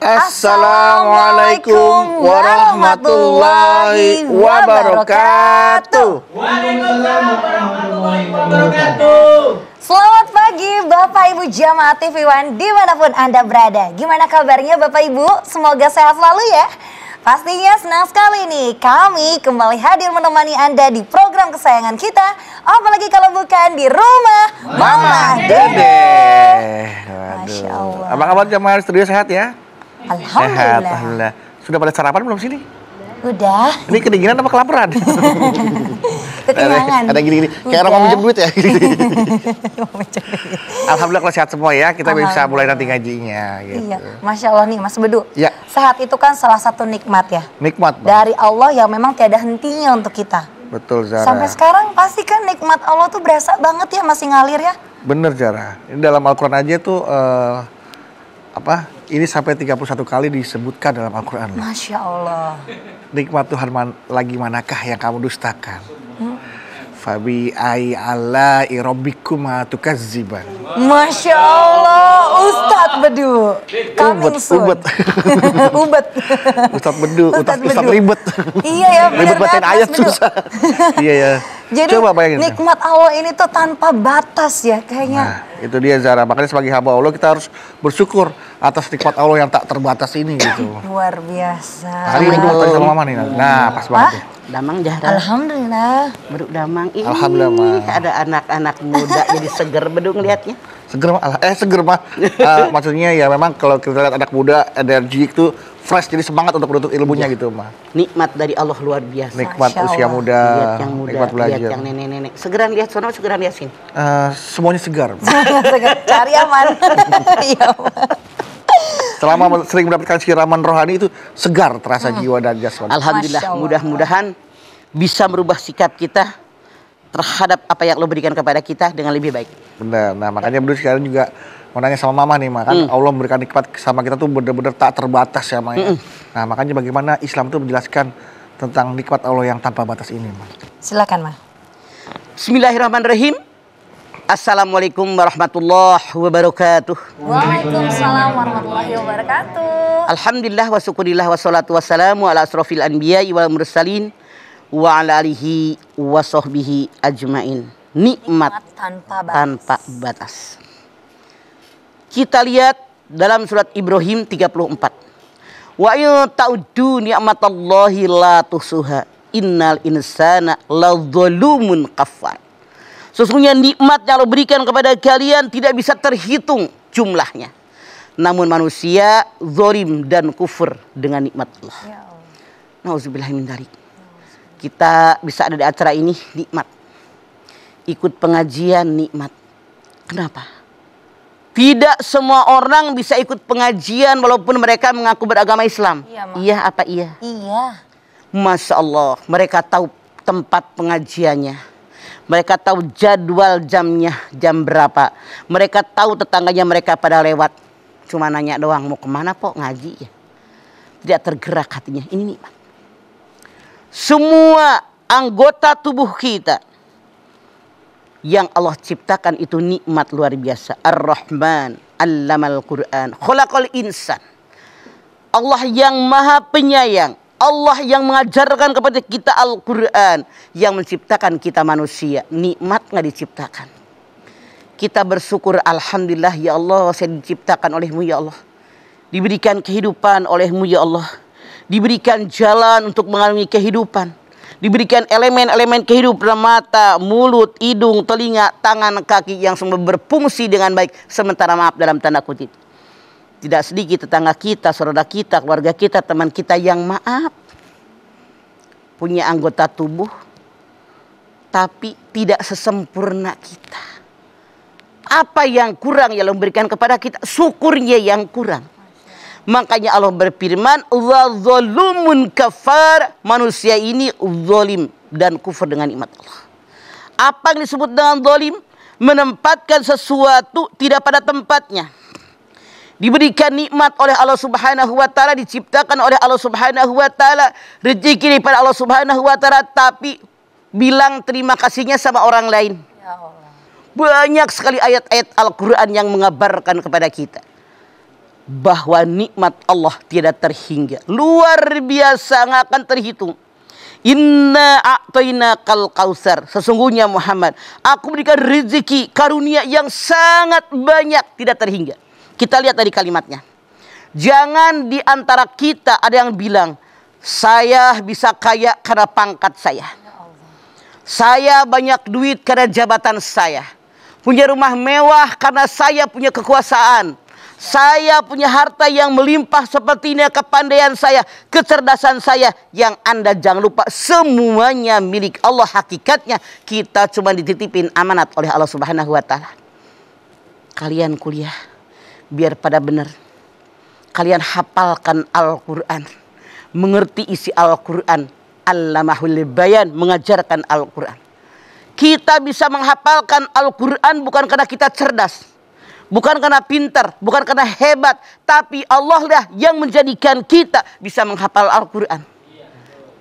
Assalamualaikum warahmatullahi wabarakatuh. Waalaikumsalam warahmatullahi wabarakatuh. Selamat pagi Bapak Ibu Jamaah TV One dimanapun Anda berada. Gimana kabarnya Bapak Ibu? Semoga sehat selalu ya. Pastinya senang sekali nih kami kembali hadir menemani Anda di program kesayangan kita. Apalagi kalau bukan di rumah Mama Dede. Masya Allah. Apa kabar jamaah studio, sehat ya? Alhamdulillah. Sehat, alhamdulillah. Sudah pada sarapan belum sini? Udah. Ini kedinginan apa kelaparan? Kekenyangan. Ada gini-gini. Kayak orang mau minjem duit ya. Alhamdulillah kalau sehat semua ya. Kita bisa mulai nanti ngajinya. Gitu. Iya, Masya Allah nih Mas Bedu. Ya. Sehat itu kan salah satu nikmat ya. Nikmat. Bang. Dari Allah yang memang tiada hentinya untuk kita. Betul Zara. Sampai sekarang pasti kan nikmat Allah tuh berasa banget ya, masih ngalir ya. Bener Zara. Ini dalam Al-Quran aja tuh ini sampai 31 kali disebutkan dalam Al-Quran. Masya Allah. Nikmat Tuhan lagi manakah yang kamu dustakan? Fabi ai ala irobikuma tukazziban. Masya Allah, Ustadz Bedu. Coming soon. Ubet. Ubet. Ustadz Bedu, Ustadz ribet. Iya ya, benar ribet bacain ayat susah. Iya ya. Jadi coba bayangin. Nikmat Allah ini tuh tanpa batas ya kayaknya. Nah, itu dia Zara. Makanya sebagai hamba Allah kita harus bersyukur atas nikmat Allah yang tak terbatas ini gitu. Luar biasa. Hari ini tadi sama mama nih. Nah, pas banget. Damang Jahra. Alhamdulillah. Beduk Damang ini. Alhamdulillah, Ma. Ada anak-anak muda jadi seger Beduk ngeliatnya. Seger mah, seger mah. Maksudnya ya memang kalau kita lihat anak muda energi itu fresh, jadi semangat untuk menuntut ilmunya gitu mah. Nikmat dari Allah luar biasa. Nikmat usia muda, lihat yang muda, nikmat belajar. lihat yang nenek-nenek. Segeran lihat sono, segeran lihat sini. Semuanya segar. Cari aman. Iya. Selama sering mendapatkan siraman rohani itu segar terasa jiwa dan jasmani. Alhamdulillah, mudah-mudahan bisa merubah sikap kita terhadap apa yang Allah berikan kepada kita dengan lebih baik. Benar. Nah, makanya Bro sekarang juga mau nanya sama Mama nih, kan Allah memberikan nikmat sama kita tuh benar-benar tak terbatas ya, Ma. Nah, makanya bagaimana Islam tuh menjelaskan tentang nikmat Allah yang tanpa batas ini, Ma. Silakan, Ma. Bismillahirrahmanirrahim. Assalamualaikum warahmatullahi wabarakatuh. Waalaikumsalam warahmatullahi wabarakatuh. Alhamdulillah wa syukurillah wa salatu wassalamu ala asrofil anbiya'i wal mursalin wa ala alihi wa sahbihi ajmain. Nikmat tanpa batas. Kita lihat dalam surat Ibrahim 34. Wa in ta'uddu ni'matallahi la tuhsuha innal insana ladzalumun kafar. Sesungguhnya nikmat yang Allah berikan kepada kalian tidak bisa terhitung jumlahnya. Namun manusia zalim dan kufur dengan nikmat Allah. Nauzubillahi min dzalik. Kita bisa ada di acara ini nikmat. Ikut pengajian nikmat. Kenapa? Tidak semua orang bisa ikut pengajian walaupun mereka mengaku beragama Islam. Iya apa iya? Iya. Masya Allah, mereka tahu tempat pengajiannya. Mereka tahu jadwal jamnya, jam berapa. Mereka tahu tetangganya mereka pada lewat. Cuma nanya doang, mau kemana Pok? Ngaji ya. Tidak tergerak hatinya, ini nikmat. Semua anggota tubuh kita yang Allah ciptakan itu nikmat luar biasa. Ar-Rahman, Allamal Quran, Khalaqal Insan. Allah yang maha penyayang. Allah yang mengajarkan kepada kita Al-Quran. Yang menciptakan kita manusia. Nikmat gak diciptakan. Kita bersyukur Alhamdulillah ya Allah saya diciptakan olehmu ya Allah. Diberikan kehidupan olehmu ya Allah. Diberikan jalan untuk mengalami kehidupan. Diberikan elemen-elemen kehidupan mata, mulut, hidung, telinga, tangan, kaki yang semua berfungsi dengan baik. Sementara maaf dalam tanda kutip. Tidak sedikit tetangga kita, saudara kita, keluarga kita, teman kita yang maaf. Punya anggota tubuh. Tapi tidak sesempurna kita. Apa yang kurang yang Allah berikan kepada kita? Syukurnya yang kurang. Makanya Allah berfirman, "Wadzalumun kafar." Manusia ini zalim dan kufur dengan nikmat Allah. Apa yang disebut dengan zalim? Menempatkan sesuatu tidak pada tempatnya. Diberikan nikmat oleh Allah Subhanahu wa taala, diciptakan oleh Allah Subhanahu wa taala, rezeki daripada Allah Subhanahu wa taala, tapi bilang terima kasihnya sama orang lain. Ya Allah. Banyak sekali ayat-ayat Al-Qur'an yang mengabarkan kepada kita. bahwa nikmat Allah tidak terhingga. Luar biasa, nggak akan terhitung. Inna a'tainakal kausar. Sesungguhnya Muhammad, aku berikan rezeki karunia yang sangat banyak, tidak terhingga. Kita lihat tadi kalimatnya. Jangan di antara kita ada yang bilang, saya bisa kaya karena pangkat saya. Saya banyak duit karena jabatan saya. Punya rumah mewah karena saya punya kekuasaan. Saya punya harta yang melimpah seperti ini, kepandaian saya, kecerdasan saya. Yang Anda jangan lupa, semuanya milik Allah. Hakikatnya kita cuma dititipin amanat oleh Allah Subhanahu wa Ta'ala. Kalian kuliah biar pada benar. Kalian hafalkan Al-Quran, mengerti isi Al-Quran. Allamahul bayan, mengajarkan Al-Quran. Kita bisa menghafalkan Al-Quran bukan karena kita cerdas, bukan karena pintar, bukan karena hebat, tapi Allah lah yang menjadikan kita bisa menghafal Al-Quran.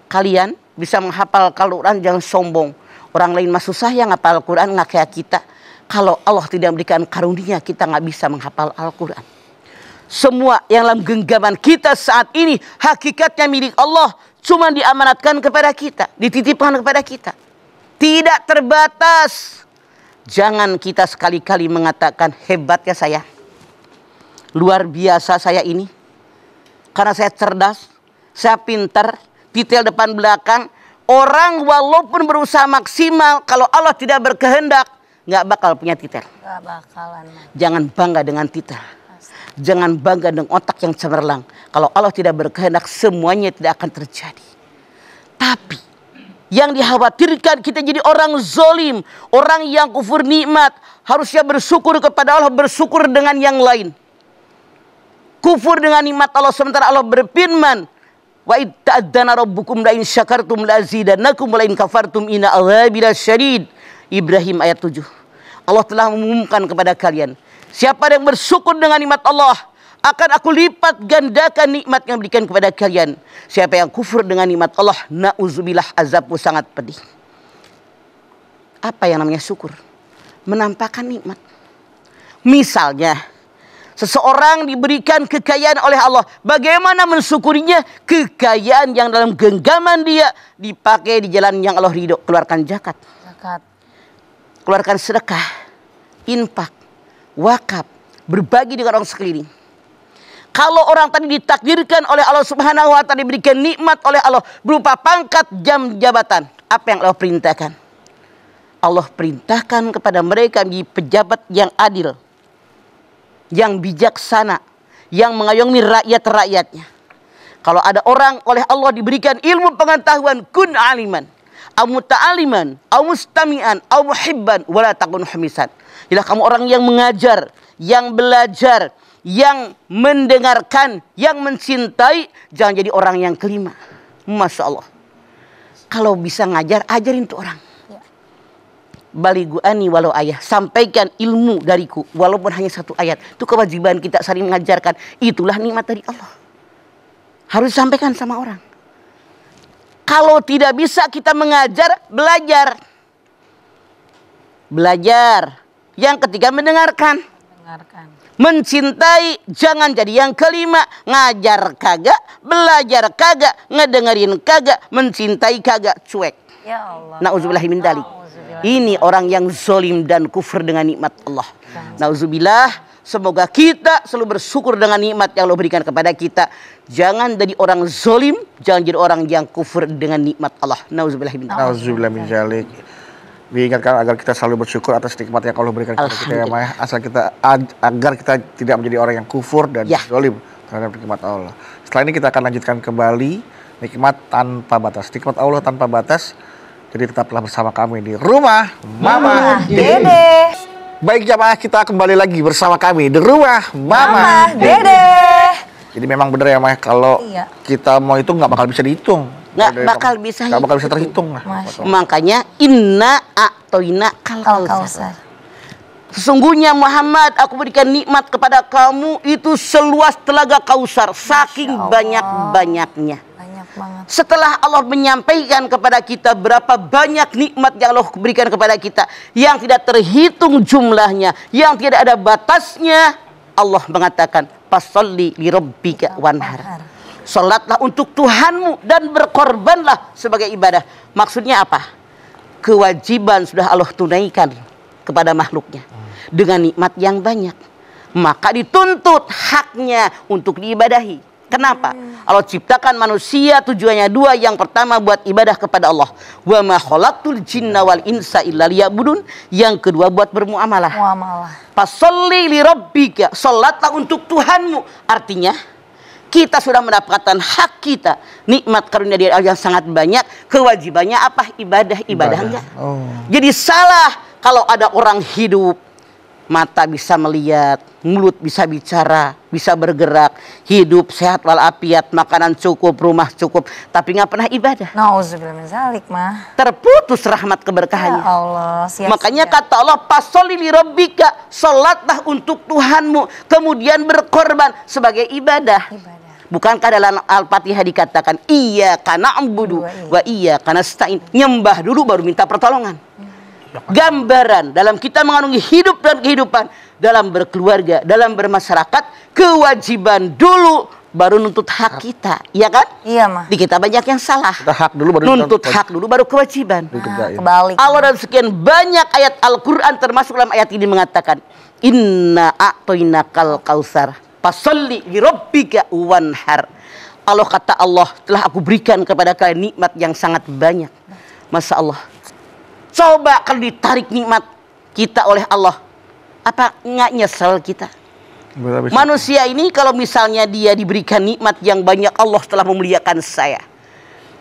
Kalian bisa menghafal Al-Quran, jangan sombong. Orang lain mah susah yang menghafal Al-Quran, nggak kayak kita. Kalau Allah tidak memberikan karunia, kita nggak bisa menghafal Al-Quran. Semua yang dalam genggaman kita saat ini hakikatnya milik Allah, cuma diamanatkan kepada kita, dititipkan kepada kita. Tidak terbatas. Jangan kita sekali-kali mengatakan hebatnya saya, luar biasa saya ini, karena saya cerdas, saya pintar, detail depan belakang. Orang walaupun berusaha maksimal, kalau Allah tidak berkehendak, nggak bakal punya titel. Nggak bakalan. Jangan bangga dengan titel. Jangan bangga dengan otak yang cemerlang. Kalau Allah tidak berkehendak, semuanya tidak akan terjadi. Tapi yang dikhawatirkan kita jadi orang zolim, orang yang kufur nikmat. Harusnya bersyukur kepada Allah, bersyukur dengan yang lain. Kufur dengan nikmat Allah, sementara Allah berfirman, wa id ta'adzana rabbukum la in syakartum la azidannakum wa la in kafartum inna adzabi lasyadid. Ibrahim ayat 7. Allah telah mengumumkan kepada kalian, siapa yang bersyukur dengan nikmat Allah, akan aku lipat gandakan nikmat yang diberikan kepada kalian. Siapa yang kufur dengan nikmat Allah, na'udzubillah, azabku sangat pedih. Apa yang namanya syukur? Menampakkan nikmat. Misalnya, seseorang diberikan kekayaan oleh Allah. Bagaimana mensyukurinya? Kekayaan yang dalam genggaman dia dipakai di jalan yang Allah ridho. Keluarkan zakat. Keluarkan sedekah, infak, wakaf, berbagi dengan orang sekeliling. Kalau orang tadi ditakdirkan oleh Allah Subhanahu wa Ta'ala, diberikan nikmat oleh Allah berupa pangkat, jam, jabatan, apa yang Allah perintahkan? Allah perintahkan kepada mereka menjadi pejabat yang adil, yang bijaksana, yang mengayomi rakyat-rakyatnya. Kalau ada orang oleh Allah diberikan ilmu pengetahuan, kun aliman, au muta'aliman, au mustami'an, au muhibban, wala takun hamisan. Ialah kamu orang yang mengajar, yang belajar, yang mendengarkan, yang mencintai. Jangan jadi orang yang kelima. Masya Allah. Kalau bisa ngajar, ajarin tuh orang. Baliguani walau ayah, sampaikan ilmu dariku walaupun hanya satu ayat. Itu kewajiban kita saling mengajarkan. Itulah nikmat dari Allah. Harus disampaikan sama orang. Kalau tidak bisa kita mengajar, belajar. Belajar. Yang ketiga mendengarkan. Mencintai, jangan jadi yang kelima. Ngajar kagak, belajar kagak, ngedengerin kagak, mencintai kagak, cuek. Ya Allah. Na'udzubillah min dalik. Ini orang yang zolim dan kufur dengan nikmat Allah. Na'udzubillah. Semoga kita selalu bersyukur dengan nikmat yang Allah berikan kepada kita. Jangan jadi orang zolim, jangan jadi orang yang kufur dengan nikmat Allah. Na'udzubillah min dalik. Na'udzubillah min dzalik. Diingatkan agar kita selalu bersyukur atas nikmat yang Allah berikan kepada kita ya Maya. Asal kita agar kita tidak menjadi orang yang kufur dan zalim terhadap nikmat Allah. Setelah ini kita akan lanjutkan kembali nikmat tanpa batas. Nikmat Allah tanpa batas. Jadi tetaplah bersama kami di Rumah Mama Dede. Baik jamaah, kita kembali lagi bersama kami di Rumah Mama Dede. Jadi memang benar ya Maya, kalau kita mau itu nggak bakal bisa dihitung. Nggak bakal bisa terhitung lah. Makanya inna a'toina kal kausar. Sesungguhnya Muhammad, aku berikan nikmat kepada kamu itu seluas telaga Kausar, saking banyak-banyaknya. Banyak banget. Setelah Allah menyampaikan kepada kita berapa banyak nikmat yang Allah berikan kepada kita, yang tidak terhitung jumlahnya, yang tidak ada batasnya, Allah mengatakan Fasholli li rabbika wanhar. Salatlah untuk Tuhanmu dan berkorbanlah sebagai ibadah. Maksudnya apa? Kewajiban sudah Allah tunaikan kepada makhluknya dengan nikmat yang banyak. Maka dituntut haknya untuk diibadahi. Kenapa? Allah ciptakan manusia tujuannya dua. Yang pertama buat ibadah kepada Allah. Wa ma khalaqtul jinna wal insa illa liya'budun. Yang kedua buat bermuamalah. Fasholli li rabbika. Salatlah untuk Tuhanmu. Artinya kita sudah mendapatkan hak kita. Nikmat karunia dari Allah yang sangat banyak. Kewajibannya apa? Ibadah enggak. Jadi salah kalau ada orang hidup, mata bisa melihat, mulut bisa bicara, bisa bergerak, hidup sehat walafiat, makanan cukup, rumah cukup, tapi nggak pernah ibadah. Nauzubillah min zalik, mah. Terputus rahmat keberkahannya. Ya Allah, makanya kata Allah, fasholli li rabbika, salatlah untuk Tuhanmu, kemudian berkorban sebagai ibadah. Bukankah dalam Al-Fatihah dikatakan iyyaka na'budu wa iyyaka nasta'in, nyembah dulu baru minta pertolongan. Gambaran dalam kita mengarungi hidup dan kehidupan, dalam berkeluarga, dalam bermasyarakat, kewajiban dulu baru nuntut hak kita, ya kan? Iya, mah. Di kita banyak yang salah. Kita hak dulu baru nuntut hak dulu baru kewajiban. Kebalik. Allah dan sekian banyak ayat Al-Quran termasuk dalam ayat ini mengatakan inna a'toinakal kausar fasholli li rabbika wanhar. Allah kata Allah telah aku berikan kepada kalian nikmat yang sangat banyak. Masya Allah. Coba kalau ditarik nikmat kita oleh Allah, apa nggak nyesel kita? Manusia ini kalau misalnya dia diberikan nikmat yang banyak, Allah telah memuliakan saya.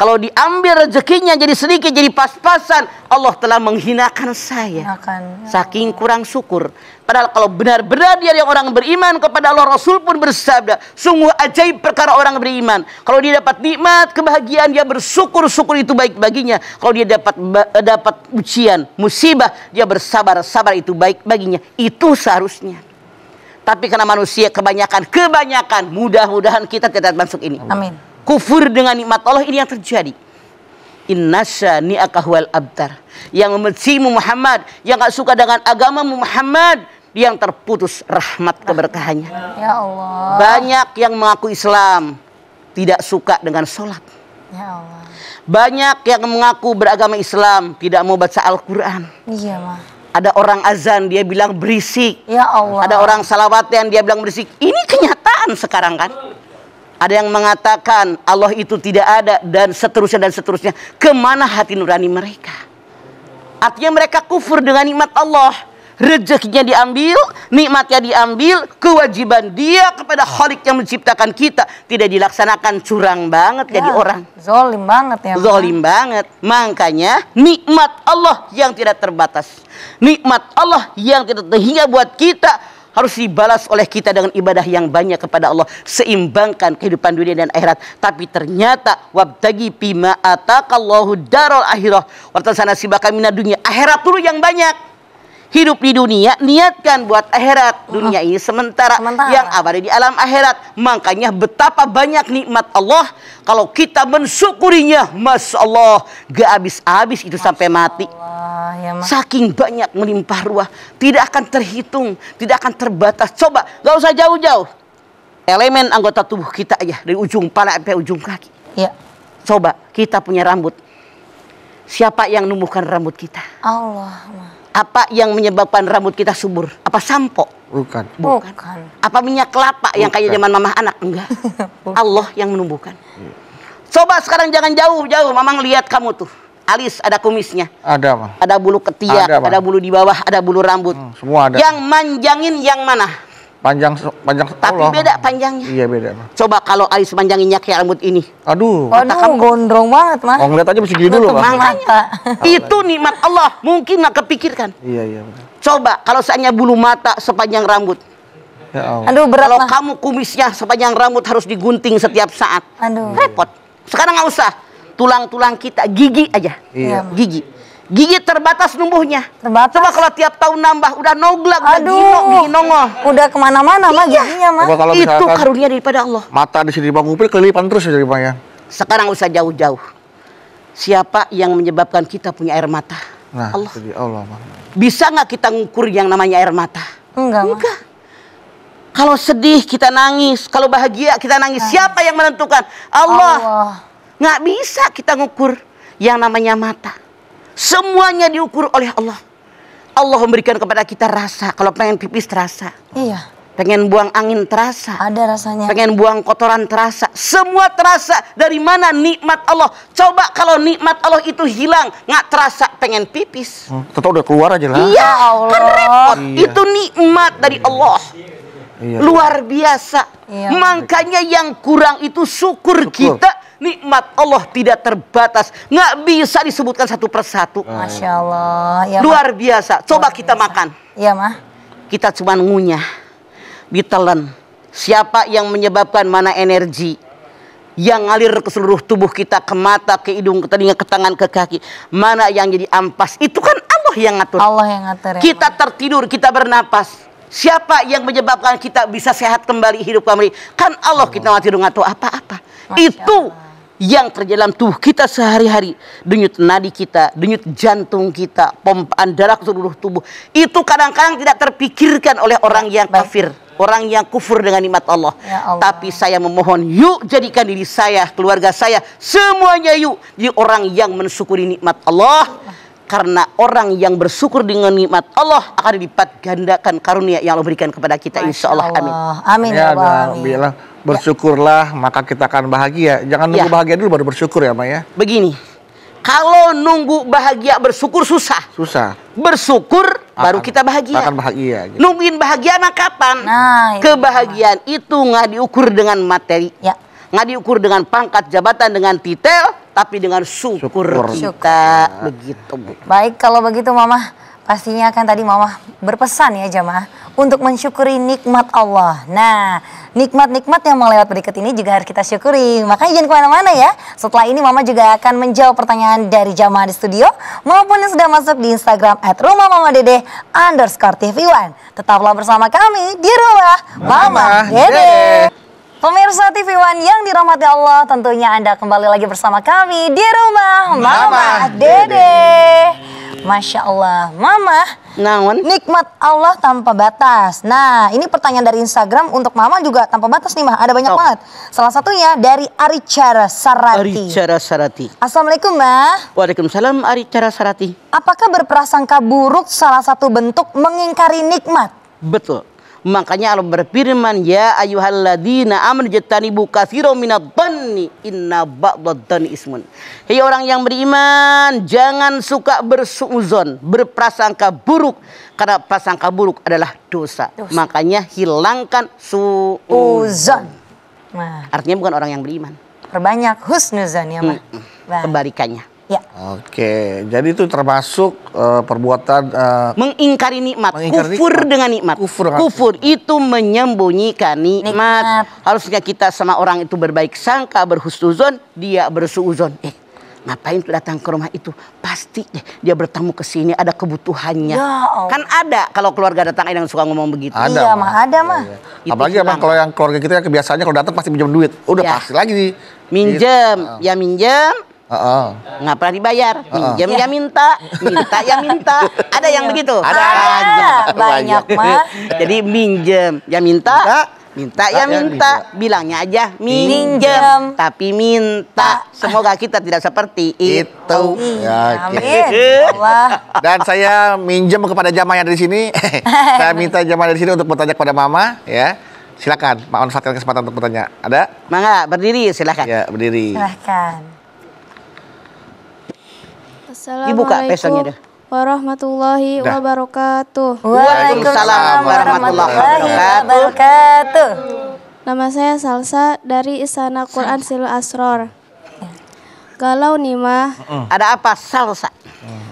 Kalau diambil rezekinya jadi sedikit, jadi pas-pasan, Allah telah menghinakan saya. Saking kurang syukur. Padahal kalau benar-benar dia yang orang beriman kepada Allah, Rasul pun bersabda, sungguh ajaib perkara orang beriman. Kalau dia dapat nikmat, kebahagiaan, dia bersyukur, syukur itu baik baginya. Kalau dia dapat ujian, musibah, dia bersabar, sabar itu baik baginya. Itu seharusnya. Tapi karena manusia kebanyakan, mudah-mudahan kita tidak masuk ini. Amin. Kufur dengan nikmat Allah, ini yang terjadi. Innasya ni'akahwal abtar. Yang membencimu Muhammad, yang gak suka dengan agamamu Muhammad, yang terputus rahmat keberkahannya. Ya Allah. Banyak yang mengaku Islam tidak suka dengan sholat. Ya Allah. Banyak yang mengaku beragama Islam tidak mau baca Al-Quran. Iya, mah. Ada orang azan dia bilang berisik. Ya Allah. Ada orang salawatan dia bilang berisik. Ini kenyataan sekarang kan. Ada yang mengatakan Allah itu tidak ada dan seterusnya dan seterusnya. Kemana hati nurani mereka? Artinya mereka kufur dengan nikmat Allah. Rezekinya diambil, nikmatnya diambil, kewajiban dia kepada Khalik yang menciptakan kita tidak dilaksanakan. Curang banget jadi orang. Zolim banget ya. Zolim banget. Makanya nikmat Allah yang tidak terbatas, nikmat Allah yang tidak terhingga buat kita harus dibalas oleh kita dengan ibadah yang banyak kepada Allah. Seimbangkan kehidupan dunia dan akhirat. Tapi ternyata wabtagi bima ataqallahu darul akhirah wartasana sibaka minad dunia. Akhirat dulu yang banyak. Hidup di dunia niatkan buat akhirat. Dunia ini sementara. Yang abadi di alam akhirat. Makanya betapa banyak nikmat Allah, kalau kita mensyukurinya, Masya Allah, gak habis-habis itu sampai mati. Ya, saking banyak melimpah ruah, tidak akan terhitung, tidak akan terbatas. Coba gak usah jauh-jauh, elemen anggota tubuh kita aja dari ujung kepala sampai ujung kaki. Ya. Coba kita punya rambut, siapa yang numbuhkan rambut kita? Allah. Apa yang menyebabkan rambut kita subur? Apa sampo? Bukan. Apa minyak kelapa yang kayak zaman mamah anak? Enggak. Allah yang menumbuhkan. Coba sekarang jangan jauh-jauh, mamang lihat kamu tuh. Alis ada kumisnya. Ada, Bang. Ada bulu ketiak, ada bulu di bawah, ada bulu rambut. Semua ada. Yang manjangin yang mana? Panjang tapi Allah. Beda panjangnya. Iya, beda, Bang. Coba kalau alis manjanginnya kayak rambut ini. Aduh, gondrong banget, Mas. Oh, ngeliat aja mesti gini dulu, Bang. Itu nikmat Allah, mungkin nggak kepikirkan. Iya. Coba kalau seandainya bulu mata sepanjang rambut. Ya Allah. Aduh, berat. Kalau kamu kumisnya sepanjang rambut harus digunting setiap saat. Aduh. Repot. Sekarang nggak usah. Tulang-tulang kita, gigi aja. Iya. Gigi terbatas numbuhnya. Terbatas. Coba kalau tiap tahun nambah, udah noglak, aduh, gigi nongol. Udah kemana-mana mah giginya mah. Itu karunia daripada Allah. Mata di sini Bang Upil kelilipan terus ya, Bang ya. Sekarang usah jauh-jauh. Siapa yang menyebabkan kita punya air mata? Nah, Allah. Allah, Bang. Bisa nggak kita ngukur yang namanya air mata? Enggak. Kalau sedih kita nangis, kalau bahagia kita nangis. Siapa yang menentukan? Allah. Nggak bisa kita ngukur yang namanya mata. Semuanya diukur oleh Allah. Allah memberikan kepada kita rasa. Kalau pengen pipis terasa. Iya. Pengen buang angin terasa. Ada rasanya. Pengen buang kotoran terasa. Semua terasa. Dari mana nikmat Allah? Coba kalau nikmat Allah itu hilang, nggak terasa pengen pipis. Tetap udah keluar aja lah. Iya, Allah. kan repot. Iya. Itu nikmat dari Allah. Iya. Luar biasa. Iya. Makanya yang kurang itu syukur kita. Nikmat Allah tidak terbatas. Nggak bisa disebutkan satu persatu. Masya Allah. Ya, Luar biasa. Coba kita makan. Iya, Mah. Kita cuma ngunyah, ditelan. Siapa yang menyebabkan mana energi yang ngalir ke seluruh tubuh kita, ke mata, ke hidung, ke telinga, ke tangan, ke kaki, mana yang jadi ampas, itu kan Allah yang ngatur. Allah yang ngatur ya. Kita tertidur, kita bernapas. Siapa yang menyebabkan kita bisa sehat kembali, hidup kembali? Kan Allah. Kita nggak tidur, nggak tahu apa-apa. Itu yang terjadi dalam tubuh kita sehari-hari. Denyut nadi kita, denyut jantung kita, pompaan darah ke seluruh tubuh. Itu kadang-kadang tidak terpikirkan oleh orang yang kafir. Orang yang kufur dengan nikmat Allah. Ya Allah. Tapi saya memohon, yuk jadikan diri saya, keluarga saya, semuanya yuk jadi orang yang mensyukuri nikmat Allah. Karena orang yang bersyukur dengan nikmat Allah akan dilipat gandakan karunia yang Allah berikan kepada kita. Insya Allah. Amin. Amin ya Ya, Allah. dan bilang bersyukurlah maka kita akan bahagia. Jangan nunggu bahagia dulu baru bersyukur ya, Ma ya. Begini, kalau nunggu bahagia bersyukur susah. Susah. Bersyukur baru kita bahagia. Akan bahagia. Gitu. Nungguin bahagia nah kapan? Nah, itu Kebahagiaan itu nggak diukur dengan materi. Ya. Nggak diukur dengan pangkat jabatan, dengan titel, tapi dengan syukur kita. Begitu, Bu. Baik, kalau begitu Mama, pastinya kan tadi Mama berpesan ya jamaah untuk mensyukuri nikmat Allah. Nah, nikmat-nikmat yang mau lewat berikut ini juga harus kita syukuri. Makanya jangan kemana-mana ya. Setelah ini Mama juga akan menjawab pertanyaan dari jamaah di studio maupun yang sudah masuk di Instagram @rumahmamadede_tv1. Tetaplah bersama kami di rumah Mama Dede. Pemirsa TV One yang dirahmati Allah, tentunya Anda kembali lagi bersama kami di rumah Mama Dede. Masya Allah, Mama, Naon? nikmat Allah tanpa batas. Nah, ini pertanyaan dari Instagram untuk Mama juga tanpa batas nih, Mah. Ada banyak banget. Salah satunya dari Aricara Sarati. Aricara Sarati. Assalamualaikum, Mah. Waalaikumsalam, Aricara Sarati. Apakah berprasangka buruk salah satu bentuk mengingkari nikmat? Betul. Makanya Allah berfirman, ya ayyuhalladzina amanu jtanibu katsiran minadh-dhanni inna ba'dadh-dhanni ismun. Hei orang yang beriman, jangan suka bersuuzon, berprasangka buruk, karena prasangka buruk adalah dosa. Makanya hilangkan suuzon. Nah, Artinya bukan orang yang beriman. perbanyak husnuzon ya, Mah. Baik. Kebalikannya. Ya. Oke, jadi itu termasuk perbuatan Mengingkari nikmat, Mengingkari kufur nikmat. dengan nikmat. Kufur dengan Itu menyembunyikan nikmat. Harusnya kita sama orang itu berbaik sangka, berhusnuzon, dia bersuuzon. Ngapain tuh datang ke rumah itu? Pasti dia bertamu ke sini ada kebutuhannya. Ya Allah. Kan ada kalau keluarga datang ada yang suka ngomong begitu. Ada, Iya, Mah. Mah. Ada, Mah. Itu Apalagi hilang. emang kalau yang keluarga kita kebiasaannya kalau datang pasti pinjam duit. Udah Ya. pasti lagi nih. Minjem, ya minjem. Nggak pernah dibayar, minjem ya minta ya minta. Ada yang begitu? Ada. Banyak, Mah. Jadi minjem ya minta ya minta. Bilangnya aja minjem, tapi minta. Semoga kita tidak seperti itu. Ya, oke. Amin. Allah. Dan saya minjem kepada jamaah yang ada di sini. Saya minta jamaah dari sini untuk bertanya kepada Mama, ya. Silakan, manfaatkan kesempatan untuk bertanya. Ada? Mangga berdiri silakan. Ya, berdiri. Silahkan. Dibuka pesannya deh. Warahmatullahi wabarakatuh. Waalaikumsalam warahmatullahi wabarakatuh. Nama saya Salsa dari Istana Quran Silul Asror. Galau nih mah, Ada apa salsa?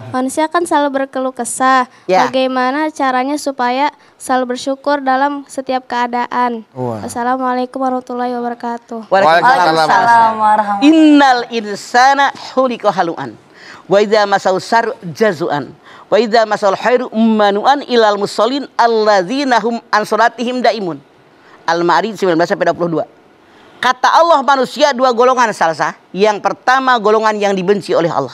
manusia kan selalu berkeluh kesah. Ya. Bagaimana caranya supaya selalu bersyukur dalam setiap keadaan? Wah. Assalamualaikum warahmatullahi wabarakatuh. Waalaikumsalam warahmatullahi. Innal insana khuliqa halu'an. Wa idza masau syarru jazuan. Wa idza masal khairu manuan ilal musallin alladzina hum an salatihim daimun. Al-Ma'arij 19:22. Kata Allah manusia dua golongan salsa. Yang pertama golongan yang dibenci oleh Allah.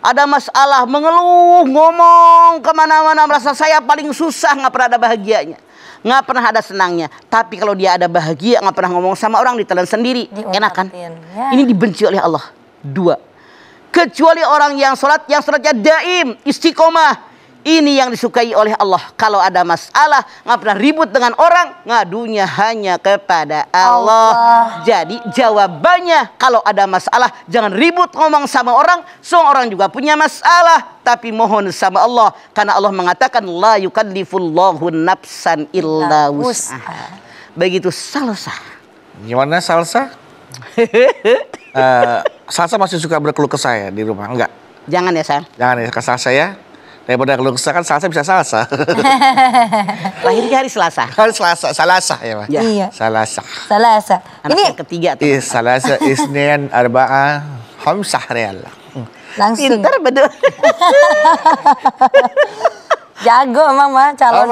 Ada masalah mengeluh, ngomong kemana-mana merasa saya paling susah nggak pernah ada bahagianya. nggak pernah ada senangnya. Tapi kalau dia ada bahagia, nggak pernah ngomong sama orang, ditelan sendiri. Enak kan? Ya. Ini dibenci oleh Allah. 2. Kecuali orang yang sholatnya daim, istiqomah. Ini yang disukai oleh Allah. Kalau ada masalah, nggak pernah ribut dengan orang, ngadunya hanya kepada Allah. Jadi jawabannya, kalau ada masalah, jangan ribut ngomong sama orang. Semua orang juga punya masalah, tapi mohon sama Allah. Karena Allah mengatakan, la yukallifullahu nafsan illa wus'aha. Begitu salsa. Gimana salsa? Salsa masih suka berkeluh kesah ya di rumah? Enggak? Jangan ya, sayang. Jangan ya, ke salsa ya. Daripada keluh kesah kan salsa bisa salsa. Lahirnya hari Selasa. Kan salasa ya, Pak? Ya. Iya. Salasa. Salasa. Anak Ini yang ketiga tuh. Salasa, Isnin, Arba'ah, Khamsah real. langsung Pintar betul. jago emang mah calon.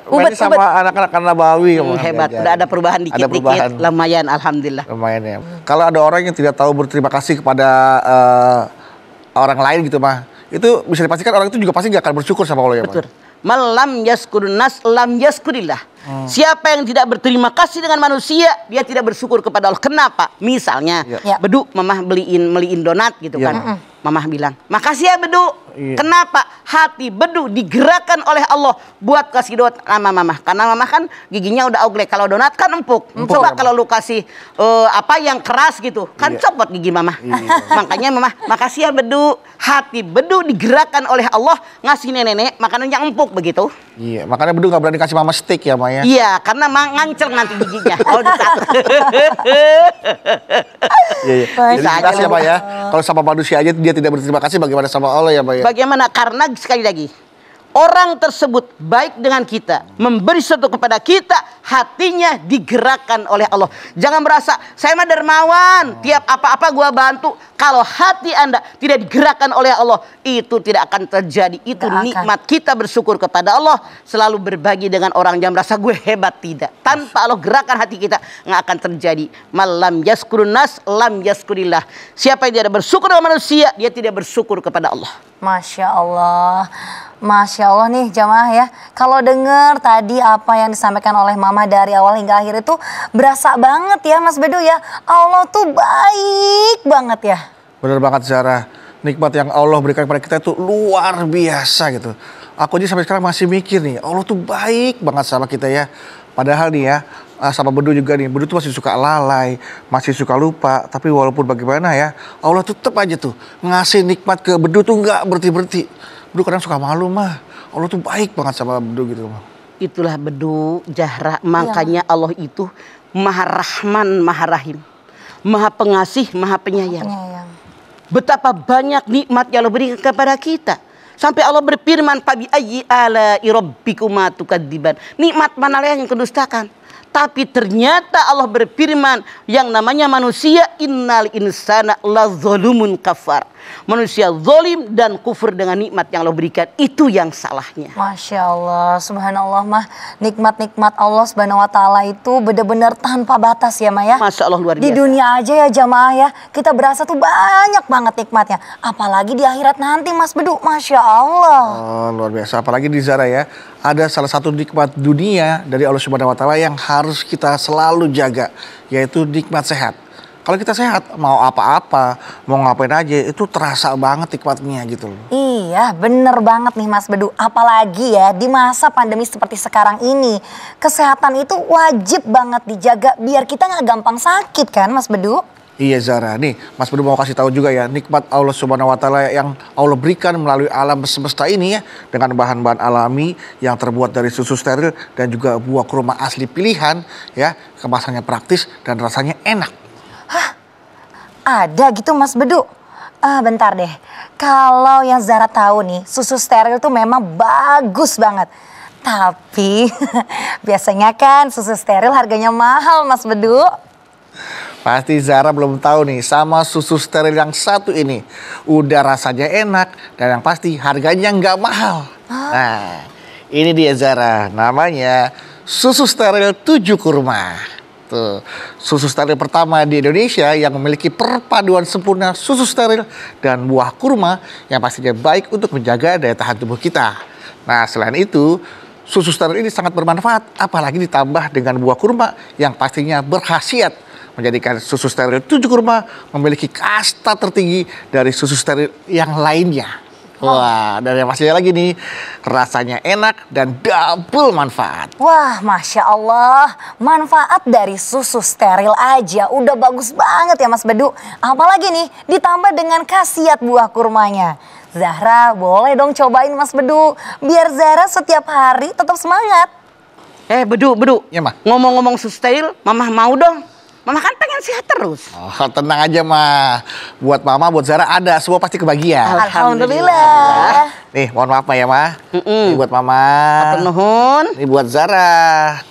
Ubet sama anak-anak Nabawi. Hebat. Udah ada perubahan dikit-dikit. Lumayan, alhamdulillah. Lumayan ya. Kalau ada orang yang tidak tahu berterima kasih kepada orang lain gitu mah, itu bisa dipastikan orang itu juga pasti gak akan bersyukur sama Allah ya, Pak. Betul. Malam yaskurun nas lam yaskurillah. Siapa yang tidak berterima kasih dengan manusia, dia tidak bersyukur kepada Allah. Kenapa? Misalnya, Ya. Bedu, mamah beliin donat gitu Ya. kan. Mamah bilang, makasih ya Bedu. Iya. Kenapa? Hati Bedu digerakkan oleh Allah buat kasih donat sama mamah. Karena mamah kan giginya udah oglek. Kalau donat kan empuk. Coba ya, kalau lu kasih apa yang keras gitu, kan Iya. copot gigi mamah. Iya. Makanya mamah, makasih ya Bedu. Hati Bedu digerakkan oleh Allah ngasih nenek makanan yang empuk begitu. Iya, makanya Bedu gak berani kasih mama steak ya, Maya. Iya, karena ngancel nanti giginya. Oh, Iya. Jadi Bisa aja jelas ya, lu. Pak ya. Kalau sama manusia aja dia tidak berterima kasih, bagaimana sama Allah ya, Pak ya. Bagaimana? Karena sekali lagi, orang tersebut baik dengan kita, memberi sesuatu kepada kita, hatinya digerakkan oleh Allah. Jangan merasa saya mah dermawan, tiap apa-apa gua bantu. Kalau hati Anda tidak digerakkan oleh Allah, itu tidak akan terjadi. Itu Tidak akan. nikmat kita bersyukur kepada Allah, selalu berbagi dengan orang. Jangan merasa gue hebat, tidak. Tanpa Allah gerakan hati kita, nggak akan terjadi. Malam yaskurun nas lam yaskurillah. Siapa yang tidak bersyukur dengan manusia, dia tidak bersyukur kepada Allah. Masya Allah. Masya Allah nih jamaah ya. Kalau dengar tadi apa yang disampaikan oleh Mama dari awal hingga akhir itu berasa banget ya Mas Bedu ya. Allah tuh baik banget ya. Bener banget Zara. Nikmat yang Allah berikan kepada kita itu luar biasa gitu. Aku aja sampai sekarang masih mikir nih, Allah tuh baik banget sama kita ya. Padahal nih ya, sama Bedu juga nih, Bedu tuh masih suka lalai, masih suka lupa. Tapi walaupun bagaimana ya, Allah tetap aja tuh ngasih nikmat ke Bedu tuh nggak berhenti-berhenti. Bedu kadang suka malu mah, Allah tuh baik banget sama Bedu gitu mah. Itulah Bedu, Zahra. Makanya Allah itu Maha Rahman, Maha Rahim. Maha Pengasih, Maha Penyayang. Penyayang. Betapa banyak nikmat yang Allah berikan kepada kita. Sampai Allah berfirman, "Fabi ayyi ala'i rabbikuma tukadziban." Nikmat mana yang kedustakan? Tapi ternyata Allah berfirman, yang namanya manusia, innal insana lazzalumun kafar. Manusia zalim dan kufur dengan nikmat yang Allah berikan. Itu yang salahnya. Masya Allah, subhanallah mah nikmat-nikmat Allah subhanahu wa ta'ala itu benar-benar tanpa batas ya Maya. Masya Allah luar biasa. Di dunia aja ya jamaah ya, kita berasa tuh banyak banget nikmatnya. Apalagi di akhirat nanti Mas Bedu, Masya Allah. Oh, luar biasa. Apalagi di Zara ya, ada salah satu nikmat dunia dari Allah Subhanahu wa taala yang harus kita selalu jaga, yaitu nikmat sehat. Kalau kita sehat, mau apa-apa, mau ngapain aja, itu terasa banget nikmatnya gitu loh. Iya bener banget nih Mas Bedu. Apalagi ya di masa pandemi seperti sekarang ini, kesehatan itu wajib banget dijaga biar kita nggak gampang sakit kan Mas Bedu? Iya Zara, nih Mas Bedu mau kasih tahu juga ya, nikmat Allah Subhanahu wa taala yang Allah berikan melalui alam semesta ini ya, dengan bahan-bahan alami yang terbuat dari susu steril dan juga buah kurma asli pilihan ya, kemasannya praktis dan rasanya enak. Ada gitu Mas Bedu? Bentar deh, kalau yang Zara tahu nih, susu steril tuh memang bagus banget. Tapi biasanya kan susu steril harganya mahal Mas Bedu. Pasti Zara belum tahu nih sama susu steril yang satu ini. Udah rasanya enak dan yang pasti harganya nggak mahal. Nah, ini dia Zara, namanya susu steril 7 kurma. Tuh, susu steril pertama di Indonesia yang memiliki perpaduan sempurna susu steril dan buah kurma yang pastinya baik untuk menjaga daya tahan tubuh kita. Nah, selain itu, susu steril ini sangat bermanfaat, apalagi ditambah dengan buah kurma yang pastinya berkhasiat menjadikan susu steril 7 kurma memiliki kasta tertinggi dari susu steril yang lainnya. Wah, dan yang pastinya lagi nih, rasanya enak dan double manfaat. Wah, Masya Allah, manfaat dari susu steril aja udah bagus banget ya Mas Bedu. Apalagi nih ditambah dengan khasiat buah kurmanya. Zahra boleh dong cobain Mas Bedu, biar Zahra setiap hari tetap semangat. Bedu. Ya, Ma. Ngomong-ngomong susu steril, Mama mau dong. Mama kan pengen sehat terus. Oh, tenang aja, Ma. Buat Mama, buat Zara ada, semua pasti kebagian. Alhamdulillah. Nih, mohon maaf, Ma, ya, Ma. Ini buat Mama. Atur nuhun. Ini buat Zara.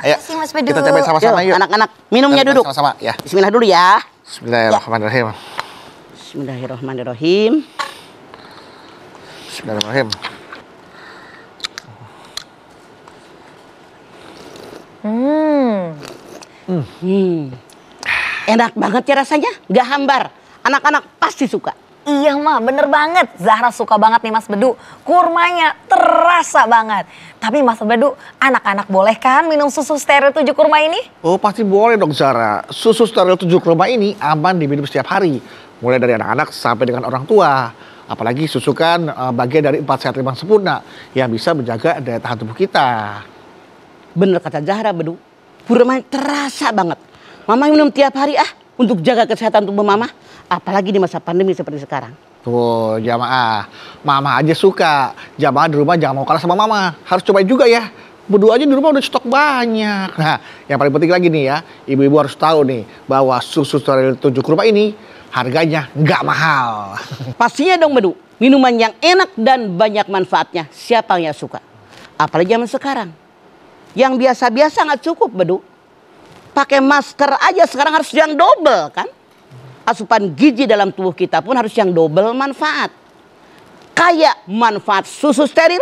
Ayo, Makasih, Mas Bedu. kita cobain sama-sama yuk. Anak-anak, minumnya Kita duduk. Sama-sama, ya. Bismillah dulu ya. Bismillahirrahmanirrahim. Bismillahirrahmanirrahim. Bismillahirrahmanirrahim. Enak banget ya rasanya, gak hambar. Anak-anak pasti suka. Iya mah, bener banget. Zahra suka banget nih Mas Bedu. Kurmanya terasa banget. Tapi Mas Bedu, anak-anak boleh kan minum susu steril 7 kurma ini? Oh, pasti boleh dong, Zara. Susu steril 7 kurma ini aman diminum setiap hari. Mulai dari anak-anak sampai dengan orang tua. Apalagi susu kan bagian dari 4 sehat 5 sempurna yang bisa menjaga daya tahan tubuh kita. Bener kata Zahra, Bedu. Kurmanya terasa banget. Mama minum tiap hari untuk jaga kesehatan tubuh Mama. Apalagi di masa pandemi seperti sekarang. Tuh, jamaah. Mama aja suka. Jamaah di rumah jangan mau kalah sama Mama. Harus cobain juga ya. Berdua aja di rumah udah stok banyak. Nah, yang paling penting lagi nih ya. Ibu-ibu harus tahu nih bahwa susu steril 7 kurma ini harganya nggak mahal. Pastinya dong, Bedu. Minuman yang enak dan banyak manfaatnya. Siapa yang suka? Apalagi zaman sekarang. Yang biasa-biasa nggak cukup, Bedu. Pakai masker aja sekarang harus yang double kan? Asupan gizi dalam tubuh kita pun harus yang double manfaat. Kayak manfaat susu steril,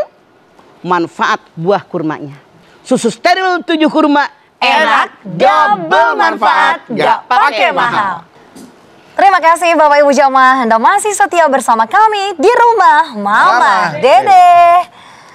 manfaat buah kurmanya. Susu steril 7 kurma, Enak, double manfaat, gak pakai mahal. Terima kasih Bapak Ibu Jamaah, Anda masih setia bersama kami di rumah Mama Dede.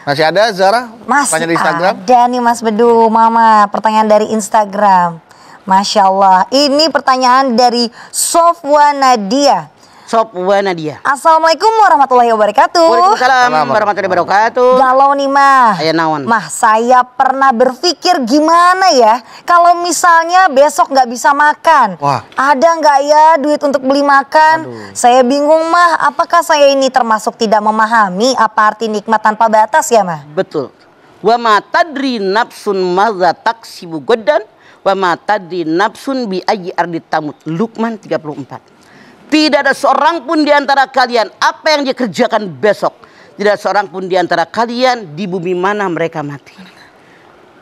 Masih ada, Zara? Masih Tanya di Instagram? ada nih Mas Bedu, Mama. Pertanyaan dari Instagram. Masya Allah. Ini pertanyaan dari Sofwa Nadia. Sofwa Nadia. Assalamualaikum warahmatullahi wabarakatuh. Waalaikumsalam warahmatullahi wabarakatuh. Galau nih Mah. Aya naon? Mah, saya pernah berpikir gimana ya kalau misalnya besok nggak bisa makan. Wah. Ada nggak ya duit untuk beli makan? Saya bingung Mah, apakah saya ini termasuk tidak memahami apa arti nikmat tanpa batas ya Mah? Betul. Wa ma tadri nafsun madza taksibu gadan wa ma tadri nafsun bi ayyi ardi tamut. Luqman 34. Tidak ada seorang pun di antara kalian apa yang dia kerjakan besok. Tidak ada seorang pun di antara kalian di bumi mana mereka mati.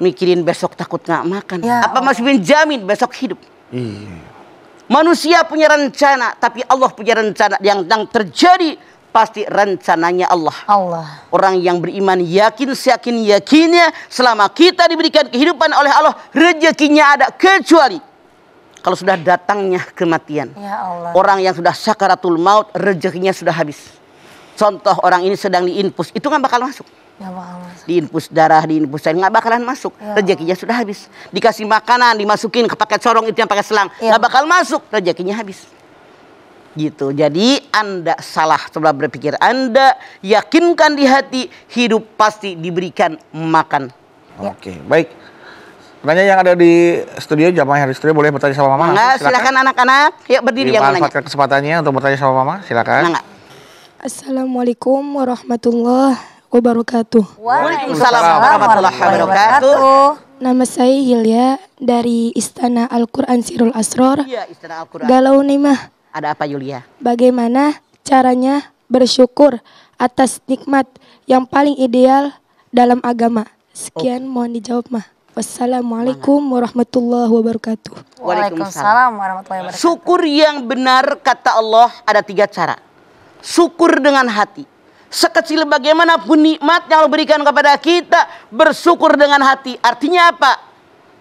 Mikirin besok takut nggak makan. Ya Apa masih menjamin besok hidup? Iya. Manusia punya rencana, tapi Allah punya rencana yang terjadi pasti rencananya Allah. Allah. Orang yang beriman yakin yakinnya selama kita diberikan kehidupan oleh Allah, rezekinya ada, kecuali kalau sudah datangnya kematian. Ya Allah. Orang yang sudah sakaratul maut, rezekinya sudah habis. Contoh orang ini sedang diinfus, itu nggak bakal masuk. Ya Allah. Diinfus darah, diinfus air, nggak bakalan masuk. Ya. Rezekinya sudah habis. Dikasih makanan, dimasukin ke pakai corong itu yang pakai selang, Ya. nggak bakal masuk. Rezekinya habis. Gitu. Jadi Anda salah setelah berpikir. Anda yakinkan di hati hidup pasti diberikan makan. Ya. Oke, baik. Pertanyaan yang ada di studio, jamaah yang di studio boleh bertanya sama Mama. Nah, silakan anak-anak. Yuk berdiri yang mau nanya. Manfaatkan kesempatannya untuk bertanya sama Mama, silakan. Nggak. Assalamualaikum warahmatullahi wabarakatuh. Waalaikumsalam warahmatullahi wabarakatuh. Nama saya Hilya dari Istana Al-Quran Sirul Asror. Iya, Istana Al-Quran. Galau nih Mah, Ada apa Yulia? bagaimana caranya bersyukur atas nikmat yang paling ideal dalam agama? Sekian mohon dijawab Mah. Wassalamualaikum warahmatullahi wabarakatuh. Waalaikumsalam warahmatullahi wabarakatuh. Syukur yang benar kata Allah ada 3 cara. Syukur dengan hati. Sekecil bagaimanapun nikmat yang Allah berikan kepada kita, bersyukur dengan hati. Artinya apa?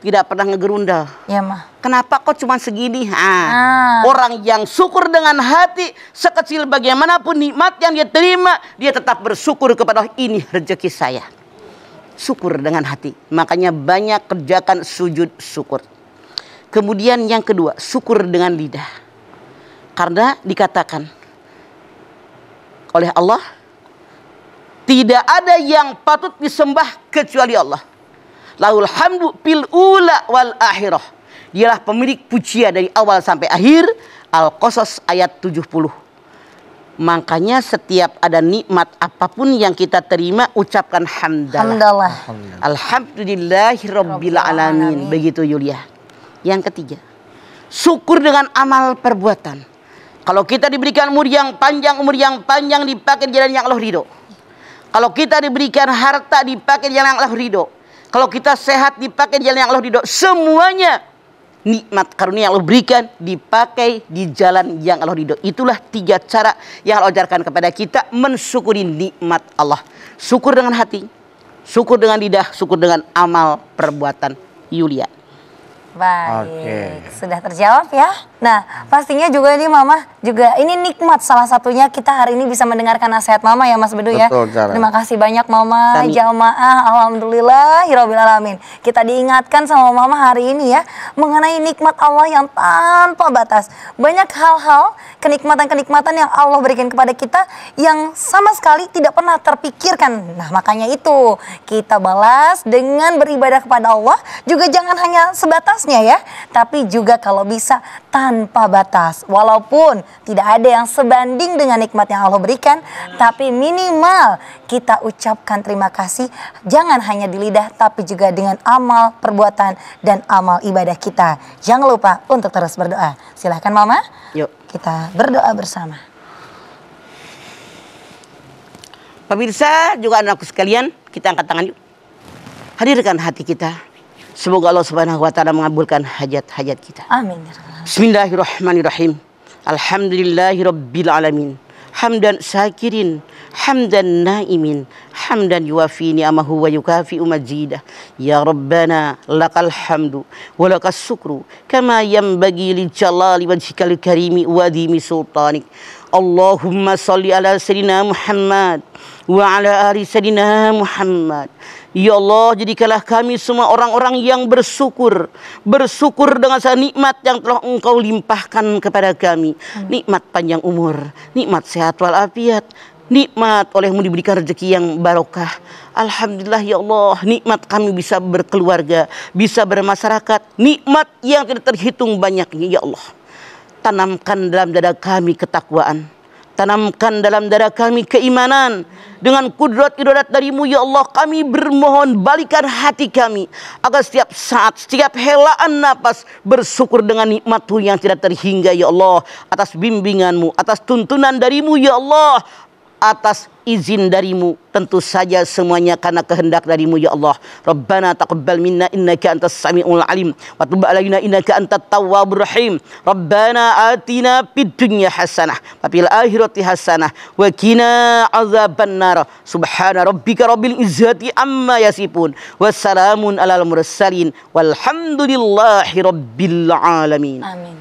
Tidak pernah ngegerundal. Ya Mah. Kenapa kok cuma segini? Ah. Orang yang syukur dengan hati, sekecil bagaimanapun nikmat yang dia terima, dia tetap bersyukur kepada Allah, ini rezeki saya. syukur dengan hati. Makanya banyak kerjakan sujud syukur. Kemudian yang kedua, syukur dengan lidah. Karena dikatakan oleh Allah, tidak ada yang patut disembah kecuali Allah. Lahul hamdu fil ula wal akhirah. Dialah pemilik pujian dari awal sampai akhir. Al-Qasas ayat 70. Makanya setiap ada nikmat apapun yang kita terima, ucapkan hamdalah. Alhamdulillahirabbil alamin. Begitu Yulia. Yang ketiga, syukur dengan amal perbuatan. Kalau kita diberikan umur yang panjang dipakai di jalan yang Allah ridho. Kalau kita diberikan harta dipakai di jalan yang Allah ridho. Kalau kita sehat dipakai di jalan yang Allah ridho. Semuanya nikmat karunia yang Allah berikan dipakai di jalan yang Allah ridho. Itulah 3 cara yang Allah ajarkan kepada kita mensyukuri nikmat Allah. Syukur dengan hati, syukur dengan lidah, syukur dengan amal perbuatan. Yulia. Baik, sudah terjawab ya. Nah, pastinya juga nih Mama, juga ini nikmat salah satunya kita hari ini bisa mendengarkan nasihat Mama ya Mas Bedu ya. Terima kasih banyak Mama, jamaah, alhamdulillahirabbil alamin. Kita diingatkan sama Mama hari ini ya mengenai nikmat Allah yang tanpa batas. Banyak hal-hal, kenikmatan-kenikmatan yang Allah berikan kepada kita yang sama sekali tidak pernah terpikirkan. Nah, makanya itu kita balas dengan beribadah kepada Allah, juga jangan hanya sebatasnya ya, tapi juga kalau bisa tanpa batas. Walaupun tidak ada yang sebanding dengan nikmat yang Allah berikan, tapi minimal kita ucapkan terima kasih, jangan hanya di lidah tapi juga dengan amal perbuatan dan amal ibadah kita. Jangan lupa untuk terus berdoa. Silahkan Mama, yuk kita berdoa bersama. Pemirsa juga anakku sekalian, kita angkat tangan yuk. Hadirkan hati kita. Semoga Allah Subhanahu wa taala mengabulkan hajat-hajat kita. Amin. Bismillahirrahmanirrahim. Alhamdulillahirabbil alamin. Hamdan syakirin, hamdan naimin, hamdan yuwafi ni'amahu wa yukafi'u majidah. Ya Rabbana lakal hamdu wa lakas syukru kama yanbaghi li jalali wajhikal karimi wa adhimi sultanik. Allahumma salli ala sayyidina Muhammad wa ala ali sayyidina Muhammad. Ya Allah, jadikanlah kami semua orang-orang yang bersyukur. Bersyukur dengan segala nikmat yang telah Engkau limpahkan kepada kami. Nikmat panjang umur, nikmat sehat walafiat, nikmat olehmu diberikan rezeki yang barokah. Alhamdulillah ya Allah, nikmat kami bisa berkeluarga, bisa bermasyarakat. Nikmat yang tidak terhitung banyaknya ya Allah. Tanamkan dalam dada kami ketakwaan. Tanamkan dalam dada kami keimanan. Dengan kudrat irodat darimu ya Allah, kami bermohon balikan hati kami agar setiap saat, setiap helaan napas bersyukur dengan nikmat-Mu yang tidak terhingga ya Allah. Atas bimbingan-Mu, atas tuntunan darimu ya Allah, atas izin darimu, tentu saja semuanya karena kehendak darimu ya Allah. Rabbana taqabbal minna innaka antas samiul alim wa tub alaina innaka antat tawwabur rahim. Rabbana atina fid dunya hasanah wa fil akhirati hasanah wa qina azabannar. Subhana rabbika rabbil izzati amma yasifun wa salamun alal mursalin walhamdulillahi rabbil alamin. Amin.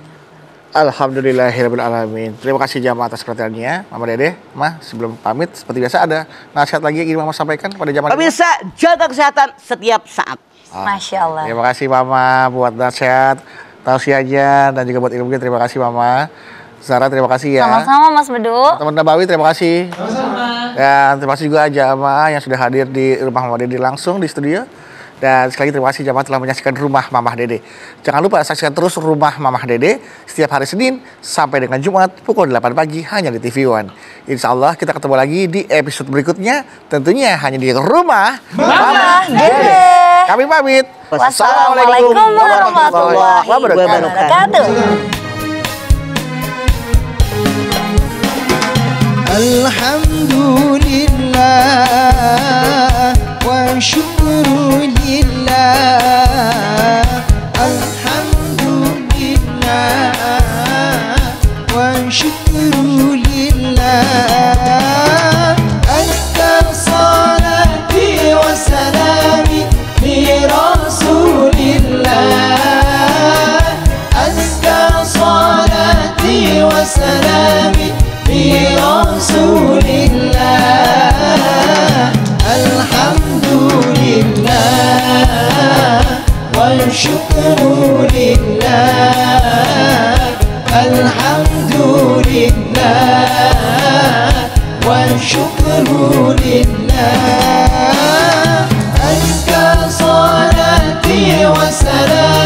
Alhamdulillahirabbil alamin. Terima kasih jamaah atas perhatiannya. Mama Dede, Mah, sebelum pamit seperti biasa ada nasihat lagi yang ingin Mama sampaikan pada jamaah. Pemirsa, jaga kesehatan setiap saat. Masya Allah. Terima kasih Mama buat nasihat, tausiahnya dan juga buat ilmunya. Terima kasih Mama. Zara, terima kasih ya. Sama-sama Mas Bedu. Teman Nabawi, terima kasih. Sama-sama. Dan terima kasih juga jamaah yang sudah hadir di rumah Mama Dede langsung di studio. Dan sekali lagi terima kasih jamaah telah menyaksikan Rumah Mamah Dede. Jangan lupa saksikan terus Rumah Mamah Dede setiap hari Senin sampai dengan Jumat pukul 8 pagi hanya di TV One. Insya Allah kita ketemu lagi di episode berikutnya, tentunya hanya di Rumah Mamah Dede. Kami pamit. Wassalamualaikum warahmatullahi wabarakatuh. Alhamdulillah wa syukrulillah. Alhamdulillah wa syukrulillah. Azkar salati wa salami li rasulillah. Azkar salati wa salami li rasulillah. Alhamdulillah. لله الحمد لله والشكر لله أزكى صلاتي وسلامي